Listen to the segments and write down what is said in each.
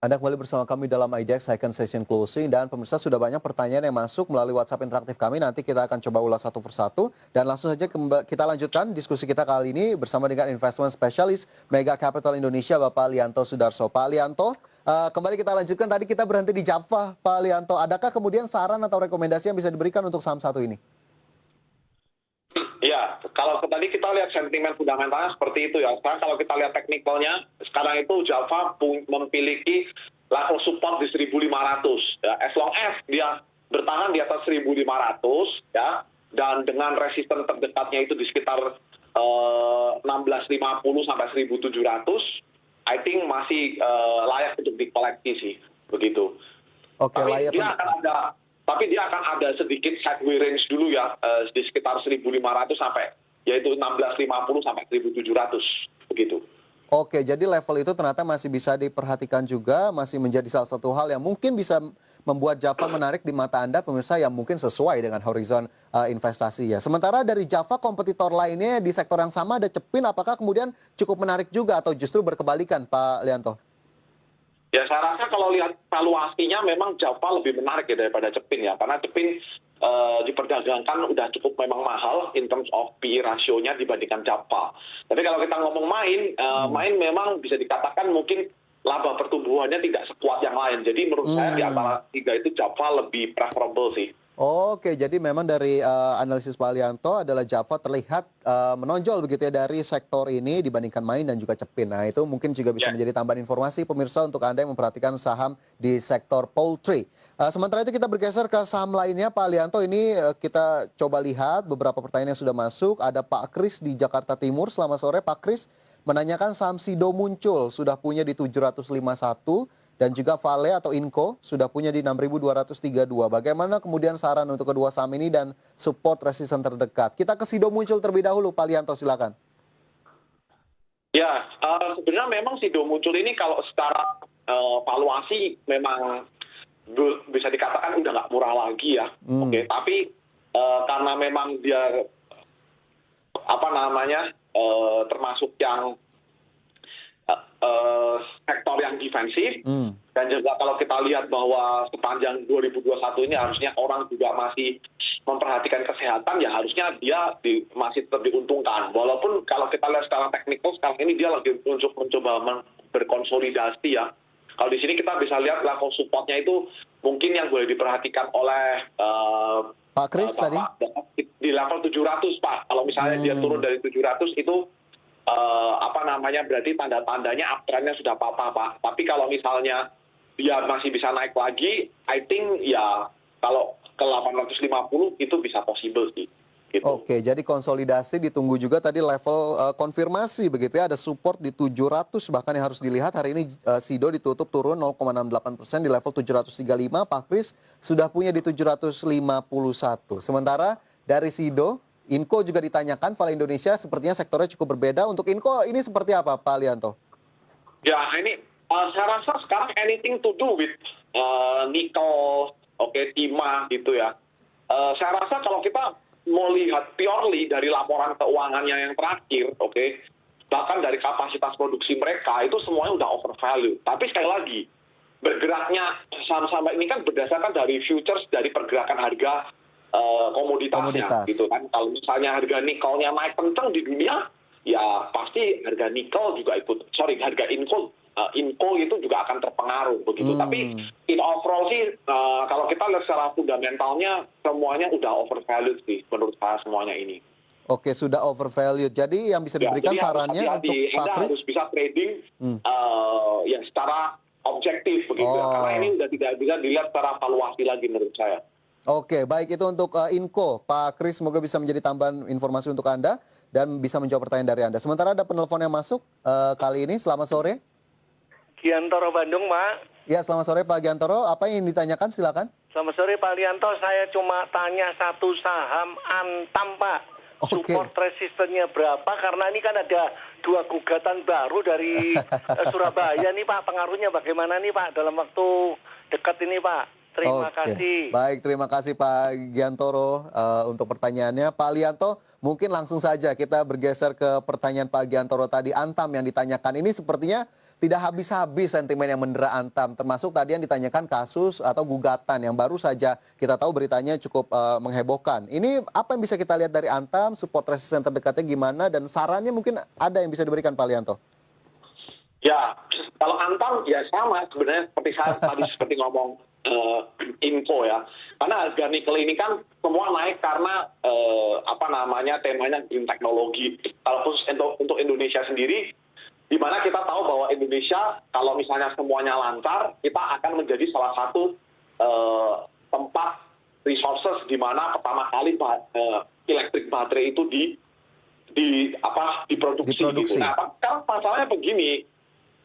Anda kembali bersama kami dalam IDX Second Session Closing dan pemirsa sudah banyak pertanyaan yang masuk melalui WhatsApp interaktif kami. Nanti kita akan coba ulas satu persatu dan langsung saja kita lanjutkan diskusi kita kali ini bersama dengan investment specialist Mega Capital Indonesia Bapak Lianto Sudarso. Pak Lianto, kembali kita lanjutkan. Tadi kita berhenti di Java, Pak Lianto. Adakah kemudian saran atau rekomendasi yang bisa diberikan untuk saham satu ini? Ya, kalau tadi kita lihat sentimen fundamentalnya seperti itu ya. Sekarang kalau kita lihat teknikalnya, sekarang itu Java memiliki level support di 1.500. Ya. As long as dia bertahan di atas 1.500, ya, dan dengan resisten terdekatnya itu di sekitar 1650 sampai 1.700, I think masih layak untuk dikoleksi sih, begitu. Oke, Tapi layak dia akan ada sedikit sideways range dulu ya, di sekitar 1.500 sampai yaitu 1650 sampai 1.700 begitu. Oke, jadi level itu ternyata masih bisa diperhatikan juga, masih menjadi salah satu hal yang mungkin bisa membuat Java menarik di mata Anda, pemirsa, yang mungkin sesuai dengan horizon investasi ya. Sementara dari Java, kompetitor lainnya di sektor yang sama ada Cepin, apakah kemudian cukup menarik juga atau justru berkebalikan, Pak Lianto? Ya, saya rasa kalau lihat valuasinya memang Java lebih menarik ya daripada Cepin ya, karena Cepin diperdagangkan udah cukup memang mahal in terms of PE rasionya dibandingkan Java. Tapi kalau kita ngomong main memang bisa dikatakan mungkin laba pertumbuhannya tidak sekuat yang lain. Jadi menurut saya di antara tiga itu Java lebih preferable sih. Oke, jadi memang dari analisis Pak Lianto adalah Java terlihat menonjol begitu ya dari sektor ini dibandingkan Main dan juga Cepin. Nah, itu mungkin juga bisa Ya. menjadi tambahan informasi pemirsa untuk Anda yang memperhatikan saham di sektor poultry. Sementara itu kita bergeser ke saham lainnya Pak Lianto. Ini kita coba lihat beberapa pertanyaan yang sudah masuk. Ada Pak Kris di Jakarta Timur. Selamat sore Pak Kris. Menanyakan saham Sido muncul, sudah punya di 751. Dan juga Vale atau Inco sudah punya di 6.232. Bagaimana kemudian saran untuk kedua saham ini dan support resisten terdekat? Kita ke Sido muncul terlebih dahulu, Pak Lianto, silakan. Ya, sebenarnya memang Sido muncul ini kalau secara valuasi memang bisa dikatakan udah nggak murah lagi ya. Oke, tapi karena memang dia termasuk yang sektor yang defensif, dan juga kalau kita lihat bahwa sepanjang 2021 ini harusnya orang juga masih memperhatikan kesehatan, ya harusnya dia masih tetap diuntungkan. Walaupun kalau kita lihat secara teknikal sekarang ini dia lagi mencoba berkonsolidasi ya. Kalau di sini kita bisa lihat level supportnya itu mungkin yang boleh diperhatikan oleh Pak Kris tadi di level 700 Pak. Kalau misalnya dia turun dari 700 itu berarti tanda-tandanya uptrendnya sudah patah Pak. Tapi kalau misalnya dia masih bisa naik lagi, I think ya kalau ke 850 itu bisa possible sih. Gitu. Oke, jadi konsolidasi ditunggu juga tadi level konfirmasi begitu ya, ada support di 700 bahkan yang harus dilihat hari ini Sido ditutup turun 0,68% di level 735, Pak Kris sudah punya di 751. Sementara dari Sido, Inco juga ditanyakan, Vale Indonesia sepertinya sektornya cukup berbeda. Untuk Inco ini seperti apa Pak Lianto? Ya ini saya rasa sekarang anything to do with nikel, timah gitu ya. Saya rasa kalau kita mau lihat purely dari laporan keuangannya yang terakhir, bahkan dari kapasitas produksi mereka itu semuanya udah overvalue. Tapi sekali lagi, bergeraknya saham-saham ini kan berdasarkan dari futures dari pergerakan harga komoditasnya, gitu kan. Kalau misalnya harga nikelnya naik kencang di dunia, ya pasti harga nikel juga harga Inco itu juga akan terpengaruh begitu. Tapi in overall sih kalau kita lihat secara fundamentalnya semuanya udah overvalued sih menurut saya semuanya ini. Oke, sudah overvalued. Jadi yang bisa diberikan sarannya untuk Pak Kris? Harus bisa trading yang secara objektif begitu ya. Karena ini udah tidak bisa dilihat secara valuasi lagi menurut saya. Oke, baik itu untuk Inco. Pak Kris, semoga bisa menjadi tambahan informasi untuk Anda dan bisa menjawab pertanyaan dari Anda. Sementara ada penelpon yang masuk kali ini. Selamat sore. Giantoro Bandung, Pak. Ya, selamat sore Pak Giantoro. Apa yang ditanyakan? Silakan. Selamat sore Pak Lianto. Saya cuma tanya satu saham Antam, Pak. Support resistennya berapa? Karena ini kan ada 2 gugatan baru dari Surabaya nih Pak. Pengaruhnya bagaimana nih Pak dalam waktu dekat ini Pak? Terima Oke, kasih. baik, terima kasih Pak Giantoro untuk pertanyaannya. Pak Alianto, mungkin langsung saja kita bergeser ke pertanyaan Pak Giantoro tadi. Antam yang ditanyakan ini sepertinya tidak habis-habis sentimen yang mendera Antam, termasuk tadi yang ditanyakan kasus atau gugatan yang baru saja kita tahu beritanya cukup menghebohkan. Ini apa yang bisa kita lihat dari Antam, support resisten terdekatnya gimana, dan sarannya mungkin ada yang bisa diberikan Pak Alianto? Ya, kalau Antam ya sama sebenarnya seperti saya tadi seperti ngomong info ya. Karena harga nikel ini kan semua naik karena temanya green technology. Kalau khusus untuk Indonesia sendiri, di mana kita tahu bahwa Indonesia kalau misalnya semuanya lancar, kita akan menjadi salah satu tempat resources di mana pertama kali elektrik baterai itu diproduksi. Gitu. Nah, kan masalahnya begini.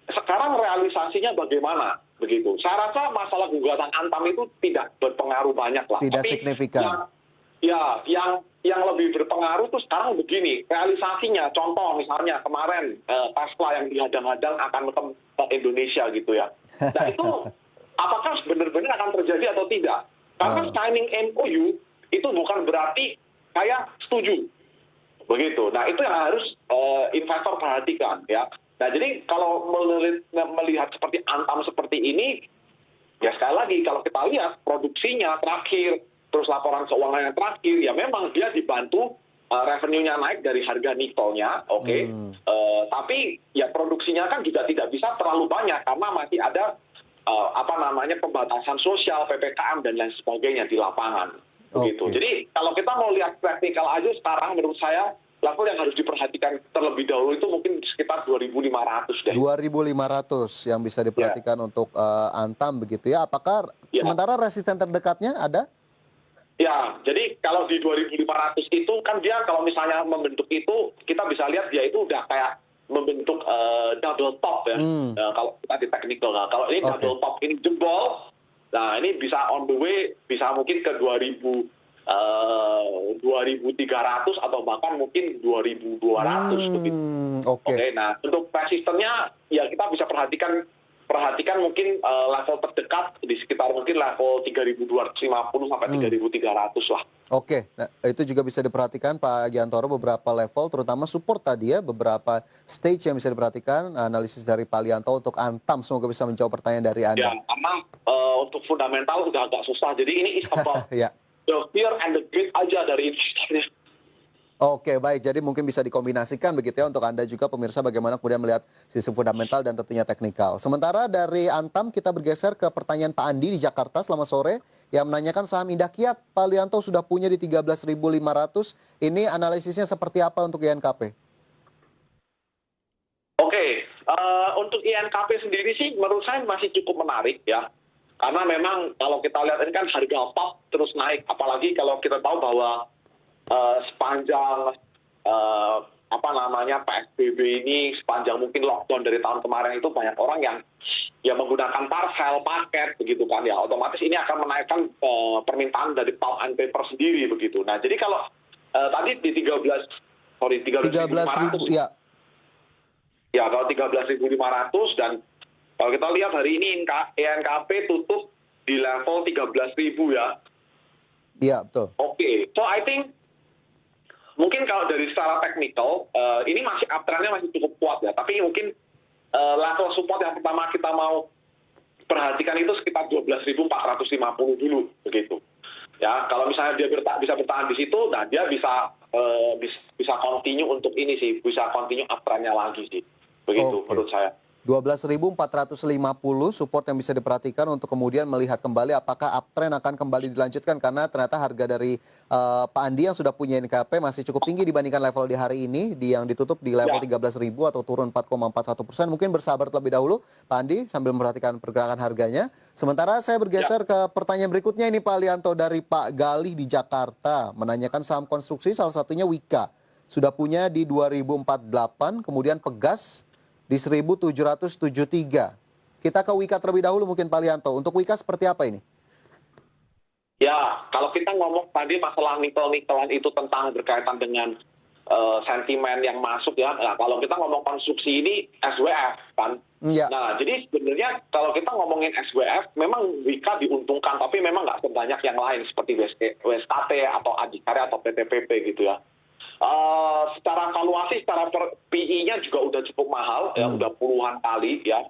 Sekarang realisasinya bagaimana begitu? Saya rasa masalah gugatan Antam itu tidak berpengaruh banyak lah. Tidak tapi signifikan. yang lebih berpengaruh tuh sekarang begini, realisasinya. Contoh misalnya kemarin Tesla yang dihadang-hadang akan ke Indonesia gitu ya. Nah itu apakah benar-benar akan terjadi atau tidak? Karena signing MOU itu bukan berarti saya setuju. Begitu. Nah itu yang harus investor perhatikan ya. Nah, jadi kalau melihat seperti Antam seperti ini, ya sekali lagi kalau kita lihat produksinya terakhir, terus laporan keuangannya terakhir, ya memang dia dibantu revenue-nya naik dari harga nikelnya, oke. Tapi ya produksinya kan juga tidak bisa terlalu banyak karena masih ada pembatasan sosial, PPKM dan lain sebagainya di lapangan. Begitu. Jadi kalau kita mau lihat praktikal aja sekarang menurut saya level yang harus diperhatikan terlebih dahulu itu mungkin sekitar 2.500 deh. 2.500 yang bisa diperhatikan untuk Antam begitu ya. Apakah sementara resisten terdekatnya ada? Ya, jadi kalau di 2.500 itu kan dia kalau misalnya membentuk itu, kita bisa lihat dia itu udah kayak membentuk double top ya. Kalau kita di technical. Nah, kalau ini double top ini jebol, nah ini bisa on the way, bisa mungkin ke 2.300 atau bahkan mungkin 2.200 begitu. Oke, nah untuk resistennya ya kita bisa perhatikan mungkin level terdekat di sekitar mungkin level 3.250 sampai 3.300 lah. Oke, nah, itu juga bisa diperhatikan Pak Giantoro beberapa level, terutama support tadi ya, beberapa stage yang bisa diperhatikan, analisis dari Pak Alianto untuk Antam, semoga bisa menjawab pertanyaan dari Anda. Ya, karena untuk fundamental udah agak susah, jadi ini is about the fear and the greed aja dari investornya. Oke, baik. Jadi mungkin bisa dikombinasikan begitu ya untuk Anda juga pemirsa bagaimana kemudian melihat sisi fundamental dan tentunya teknikal. Sementara dari Antam kita bergeser ke pertanyaan Pak Andi di Jakarta selamat sore yang menanyakan saham Indah Kiat Pak Alianto sudah punya di 13.500. Ini analisisnya seperti apa untuk INKP? Oke, untuk INKP sendiri sih menurut saya masih cukup menarik ya. Karena memang kalau kita lihat ini kan harga top terus naik, apalagi kalau kita tahu bahwa sepanjang PSBB ini, sepanjang mungkin lockdown dari tahun kemarin itu banyak orang yang menggunakan parcel, paket begitu kan ya, otomatis ini akan menaikkan permintaan dari pulp and paper sendiri begitu. Nah jadi kalau tadi di 13.500 ya. Ya kalau 13.500 dan kalau kita lihat hari ini INKP tutup di level 13.000 ya. Iya betul. Oke, so I think mungkin kalau dari secara teknikal, ini masih uptrendnya masih cukup kuat ya. Tapi mungkin level support yang pertama kita mau perhatikan itu sekitar 12.450 dulu, begitu. Ya, kalau misalnya dia bisa bertahan di situ, nah dia bisa continue untuk ini sih, bisa continue uptrendnya lagi sih, begitu menurut saya. 12.450 support yang bisa diperhatikan untuk kemudian melihat kembali apakah uptrend akan kembali dilanjutkan karena ternyata harga dari Pak Andi yang sudah punya NKP masih cukup tinggi dibandingkan level di hari ini yang ditutup di level 13.000 atau turun 4,41%. Mungkin bersabar terlebih dahulu Pak Andi sambil memperhatikan pergerakan harganya. Sementara saya bergeser ke pertanyaan berikutnya ini Pak Alianto dari Pak Galih di Jakarta menanyakan saham konstruksi salah satunya Wika. Sudah punya di 2048 kemudian Pegas di 1773. Kita ke Wika terlebih dahulu mungkin Pak Alianto. Untuk Wika seperti apa ini? Ya, kalau kita ngomong tadi masalah nikel-nikelan itu tentang berkaitan dengan sentimen yang masuk ya. Nah, kalau kita ngomong konstruksi ini SWF kan. Ya. Nah, jadi sebenarnya kalau kita ngomongin SWF, memang Wika diuntungkan, tapi memang nggak sebanyak yang lain seperti WSKT atau Adhikarya atau PTPP gitu ya. Secara valuasi, secara PI-nya juga udah cukup mahal, ya udah puluhan kali ya.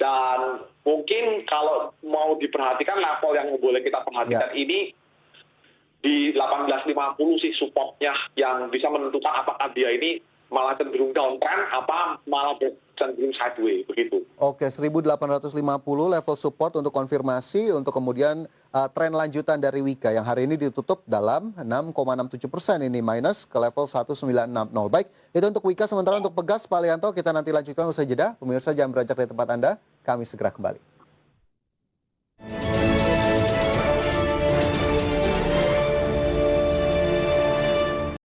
Dan mungkin kalau mau diperhatikan level yang boleh kita perhatikan ini di 1850 sih supportnya yang bisa menentukan apakah dia ini malah cenderung downtrend apa malah cenderung sideways begitu. Oke, 1850 level support untuk konfirmasi untuk kemudian tren lanjutan dari Wika yang hari ini ditutup dalam 6,67% ini minus ke level 1960. Baik, itu untuk Wika. Sementara untuk Pegas Pak Lianto kita nanti lanjutkan usai jeda. Pemirsa jangan beranjak dari tempat Anda, kami segera kembali.